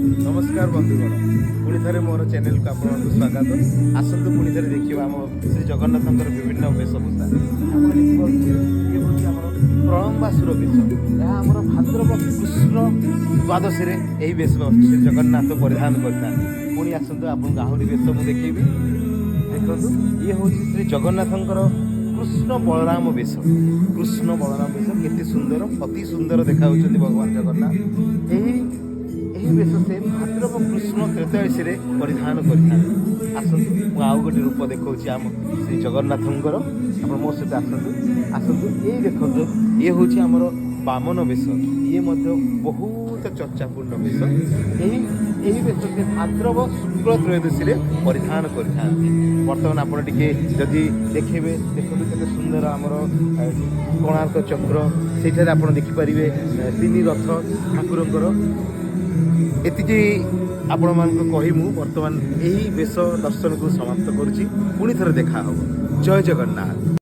नमस्कार बंधुगण पुणी थे मोर चैनल को आपको स्वागत आसतु पुणी थे देखिए आम श्री जगन्नाथ विभिन्न वेशभूषा प्रलम्बासुर वेश यह आम भाद्रव कृष्ण द्वादशी यही वेश श्री जगन्नाथ परिधान करता पुणी आसतु आपको आहरी वेश मुझे देखी देखो ये हूँ श्री जगन्नाथ कृष्ण बलराम वेश कृष्ण बलराम वेश केते सुंदर अति सुंदर देखा भगवान जगन्नाथ यही वेश से भाद्रव कृष्ण त्रयोदशी परिधान करें आसतु आउ गोटे रूप देखा आम श्री जगन्नाथ आप मो सहित आसतु ये देखो ये हूँ आमर बामन वेश ये बहुत चर्चापूर्ण वेश यही वेश से भाद्रव शुक्ल त्रयोदशी परिधान करें बर्तमान आपड़ टे जदि देखिए देखो के सुंदर आमर कोणार्क चक्र से आप देखिपारे तीन रथ ठाकुर एतिकी आपण मान कही मु वर्तमान यही वेश दर्शन को समाप्त करुच्ची पुणी थरे देखा हो जय जगन्नाथ।